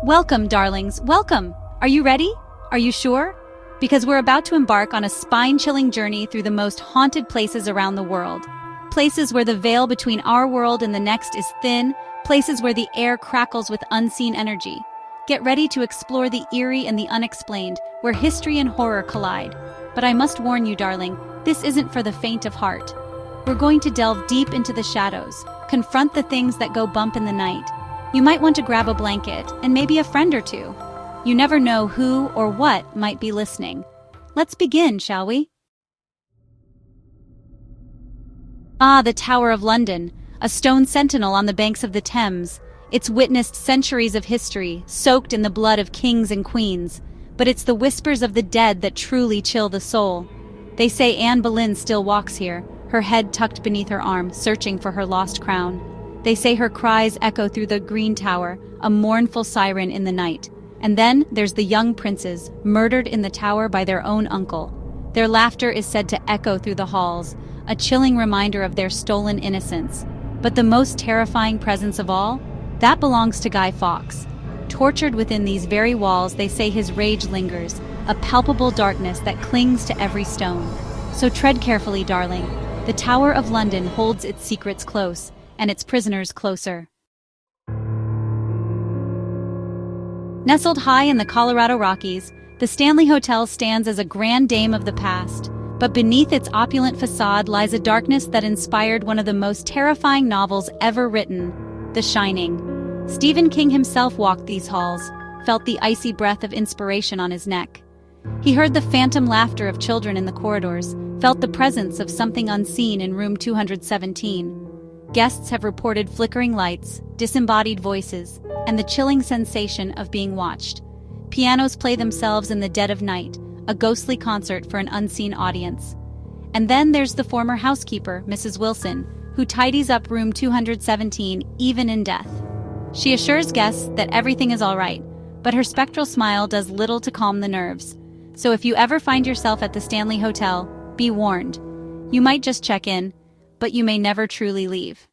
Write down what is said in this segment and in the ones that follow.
Welcome, darlings, welcome! Are you ready? Are you sure? Because we're about to embark on a spine-chilling journey through the most haunted places around the world. Places where the veil between our world and the next is thin, places where the air crackles with unseen energy. Get ready to explore the eerie and the unexplained, where history and horror collide. But I must warn you, darling, this isn't for the faint of heart. We're going to delve deep into the shadows, confront the things that go bump in the night. You might want to grab a blanket, and maybe a friend or two. You never know who or what might be listening. Let's begin, shall we? Ah, the Tower of London, a stone sentinel on the banks of the Thames. It's witnessed centuries of history, soaked in the blood of kings and queens. But it's the whispers of the dead that truly chill the soul. They say Anne Boleyn still walks here, her head tucked beneath her arm, searching for her lost crown. They say her cries echo through the Green Tower, a mournful siren in the night. And then there's the young princes, murdered in the tower by their own uncle. Their laughter is said to echo through the halls, a chilling reminder of their stolen innocence. But the most terrifying presence of all? That belongs to Guy Fawkes. Tortured within these very walls, they say his rage lingers, a palpable darkness that clings to every stone. So tread carefully, darling. The Tower of London holds its secrets close, and its prisoners closer. Nestled high in the Colorado Rockies, the Stanley Hotel stands as a grand dame of the past, but beneath its opulent facade lies a darkness that inspired one of the most terrifying novels ever written, The Shining. Stephen King himself walked these halls, felt the icy breath of inspiration on his neck. He heard the phantom laughter of children in the corridors, felt the presence of something unseen in room 217. Guests have reported flickering lights, disembodied voices, and the chilling sensation of being watched. Pianos play themselves in the dead of night, a ghostly concert for an unseen audience. And then there's the former housekeeper, Mrs. Wilson, who tidies up room 217 even in death. She assures guests that everything is all right, but her spectral smile does little to calm the nerves. So if you ever find yourself at the Stanley Hotel, be warned. You might just check in, but you may never truly leave.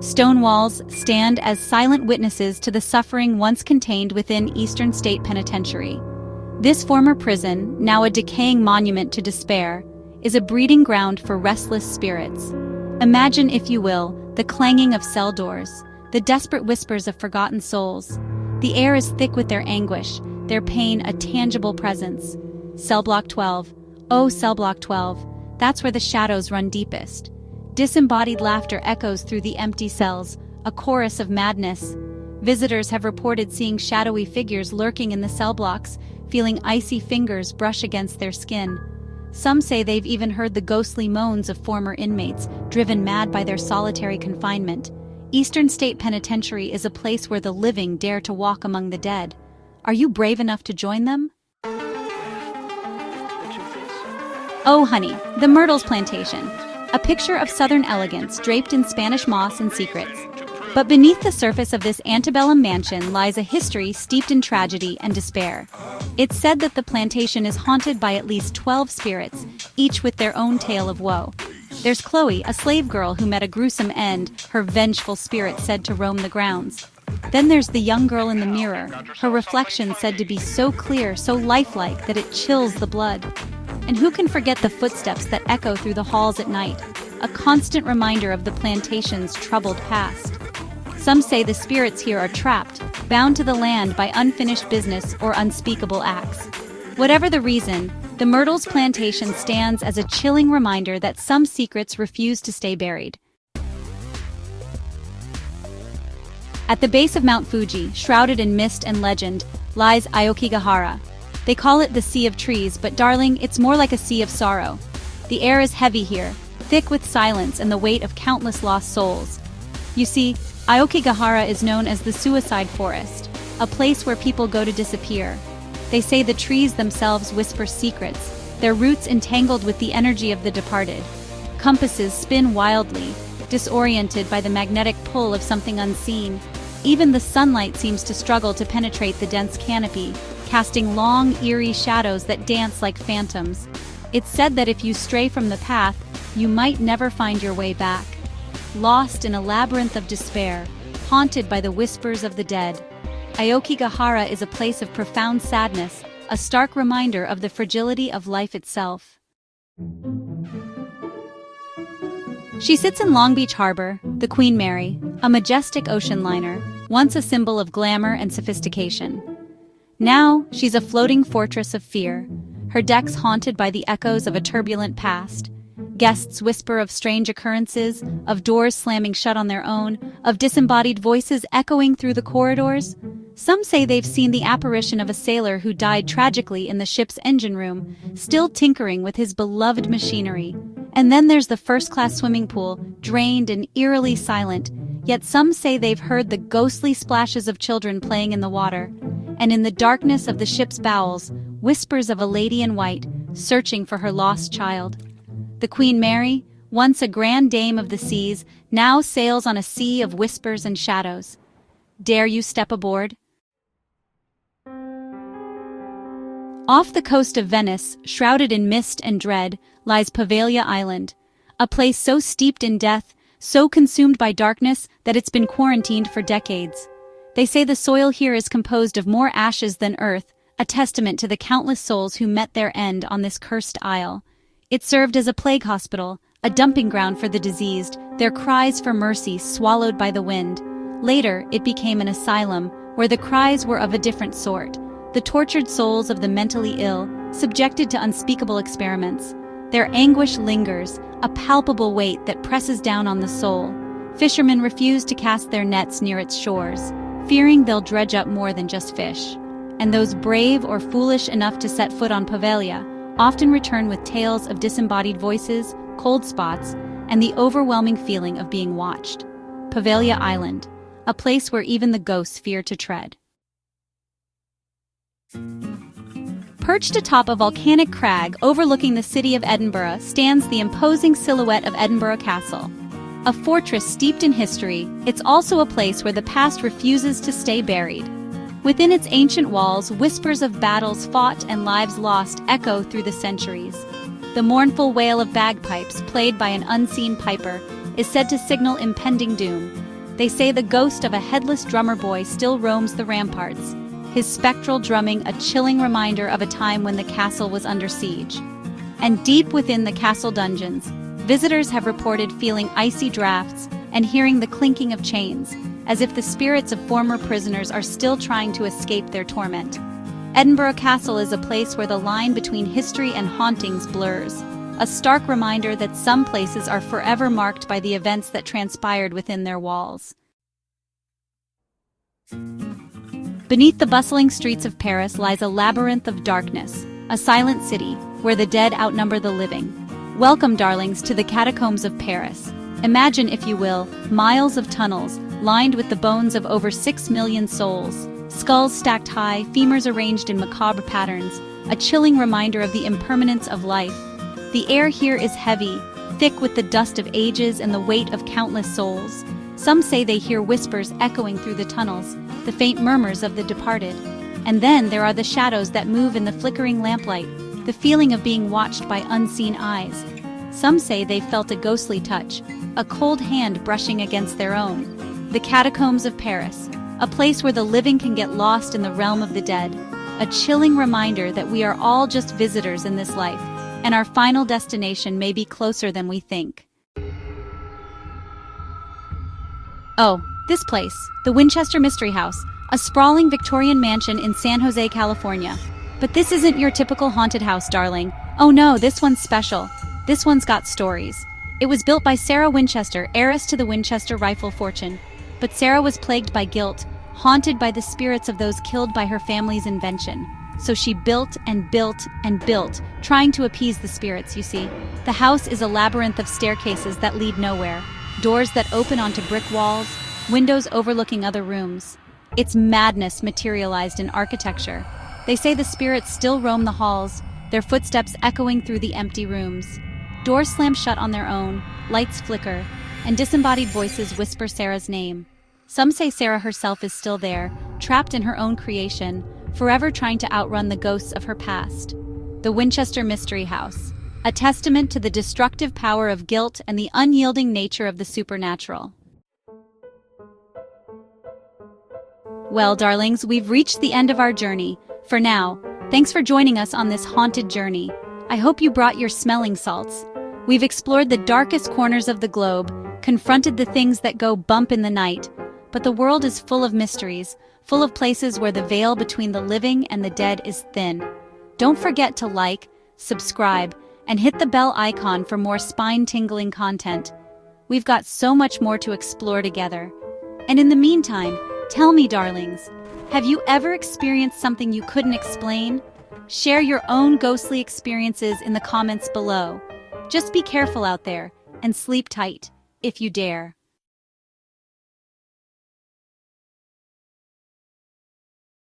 Stone walls stand as silent witnesses to the suffering once contained within Eastern State Penitentiary. This former prison, now a decaying monument to despair, is a breeding ground for restless spirits. Imagine, if you will, the clanging of cell doors, the desperate whispers of forgotten souls. The air is thick with their anguish, their pain a tangible presence. Cell Block 12. Oh, Cell Block 12. That's where the shadows run deepest. Disembodied laughter echoes through the empty cells, a chorus of madness. Visitors have reported seeing shadowy figures lurking in the cell blocks, feeling icy fingers brush against their skin. Some say they've even heard the ghostly moans of former inmates, driven mad by their solitary confinement. Eastern State Penitentiary is a place where the living dare to walk among the dead. Are you brave enough to join them? Oh, honey, the Myrtles Plantation. A picture of southern elegance draped in Spanish moss and secrets. But beneath the surface of this antebellum mansion lies a history steeped in tragedy and despair. It's said that the plantation is haunted by at least 12 spirits, each with their own tale of woe. There's Chloe, a slave girl who met a gruesome end, her vengeful spirit said to roam the grounds. Then there's the young girl in the mirror, her reflection said to be so clear, so lifelike that it chills the blood. And who can forget the footsteps that echo through the halls at night, a constant reminder of the plantation's troubled past. Some say the spirits here are trapped, bound to the land by unfinished business or unspeakable acts. Whatever the reason, the Myrtles Plantation stands as a chilling reminder that some secrets refuse to stay buried. At the base of Mount Fuji, shrouded in mist and legend, lies Aokigahara. They call it the Sea of Trees, but darling, it's more like a sea of sorrow. The air is heavy here, thick with silence and the weight of countless lost souls. You see, Aokigahara is known as the Suicide Forest, a place where people go to disappear. They say the trees themselves whisper secrets, their roots entangled with the energy of the departed. Compasses spin wildly, disoriented by the magnetic pull of something unseen. Even the sunlight seems to struggle to penetrate the dense canopy, casting long, eerie shadows that dance like phantoms. It's said that if you stray from the path, you might never find your way back. Lost in a labyrinth of despair, haunted by the whispers of the dead. Aokigahara is a place of profound sadness, a stark reminder of the fragility of life itself. She sits in Long Beach Harbor, the Queen Mary, a majestic ocean liner, once a symbol of glamour and sophistication. Now, she's a floating fortress of fear, her decks haunted by the echoes of a turbulent past. Guests whisper of strange occurrences, of doors slamming shut on their own, of disembodied voices echoing through the corridors. Some say they've seen the apparition of a sailor who died tragically in the ship's engine room, still tinkering with his beloved machinery. And then there's the first-class swimming pool, drained and eerily silent, yet some say they've heard the ghostly splashes of children playing in the water. And in the darkness of the ship's bowels, whispers of a lady in white, searching for her lost child. The Queen Mary, once a grand dame of the seas, now sails on a sea of whispers and shadows. Dare you step aboard? Off the coast of Venice, shrouded in mist and dread, lies Poveglia Island, a place so steeped in death, so consumed by darkness that it's been quarantined for decades. They say the soil here is composed of more ashes than earth, a testament to the countless souls who met their end on this cursed isle. It served as a plague hospital, a dumping ground for the diseased, their cries for mercy swallowed by the wind. Later, it became an asylum, where the cries were of a different sort. The tortured souls of the mentally ill, subjected to unspeakable experiments. Their anguish lingers, a palpable weight that presses down on the soul. Fishermen refuse to cast their nets near its shores, fearing they'll dredge up more than just fish. And those brave or foolish enough to set foot on Poveglia often return with tales of disembodied voices, cold spots, and the overwhelming feeling of being watched. Poveglia Island, a place where even the ghosts fear to tread. Perched atop a volcanic crag overlooking the city of Edinburgh stands the imposing silhouette of Edinburgh Castle. A fortress steeped in history, it's also a place where the past refuses to stay buried. Within its ancient walls, whispers of battles fought and lives lost echo through the centuries. The mournful wail of bagpipes, played by an unseen piper, is said to signal impending doom. They say the ghost of a headless drummer boy still roams the ramparts, his spectral drumming a chilling reminder of a time when the castle was under siege. And deep within the castle dungeons, visitors have reported feeling icy drafts and hearing the clinking of chains, as if the spirits of former prisoners are still trying to escape their torment. Edinburgh Castle is a place where the line between history and hauntings blurs, a stark reminder that some places are forever marked by the events that transpired within their walls. Beneath the bustling streets of Paris lies a labyrinth of darkness, a silent city where the dead outnumber the living. Welcome, darlings, to the catacombs of Paris. Imagine, if you will, miles of tunnels lined with the bones of over 6 million souls, skulls stacked high, femurs arranged in macabre patterns, a chilling reminder of the impermanence of life. The air here is heavy, thick with the dust of ages and the weight of countless souls. Some say they hear whispers echoing through the tunnels, the faint murmurs of the departed. And then there are the shadows that move in the flickering lamplight, the feeling of being watched by unseen eyes. Some say they felt a ghostly touch, a cold hand brushing against their own. The catacombs of Paris, a place where the living can get lost in the realm of the dead, a chilling reminder that we are all just visitors in this life, and our final destination may be closer than we think. Oh, this place, the Winchester Mystery House, a sprawling Victorian mansion in San Jose, California. But this isn't your typical haunted house, darling. Oh no, this one's special. This one's got stories. It was built by Sarah Winchester, heiress to the Winchester rifle fortune. But Sarah was plagued by guilt, haunted by the spirits of those killed by her family's invention. So she built and built and built, trying to appease the spirits, you see. The house is a labyrinth of staircases that lead nowhere, doors that open onto brick walls, windows overlooking other rooms. It's madness materialized in architecture. They say the spirits still roam the halls, their footsteps echoing through the empty rooms. Doors slam shut on their own, lights flicker, and disembodied voices whisper Sarah's name. Some say Sarah herself is still there, trapped in her own creation, forever trying to outrun the ghosts of her past. The Winchester Mystery House, a testament to the destructive power of guilt and the unyielding nature of the supernatural. Well, darlings, we've reached the end of our journey. For now, thanks for joining us on this haunted journey. I hope you brought your smelling salts. We've explored the darkest corners of the globe, confronted the things that go bump in the night. But the world is full of mysteries, full of places where the veil between the living and the dead is thin. Don't forget to like, subscribe, and hit the bell icon for more spine-tingling content. We've got so much more to explore together. And in the meantime, tell me, darlings, have you ever experienced something you couldn't explain? Share your own ghostly experiences in the comments below. Just be careful out there, and sleep tight, if you dare.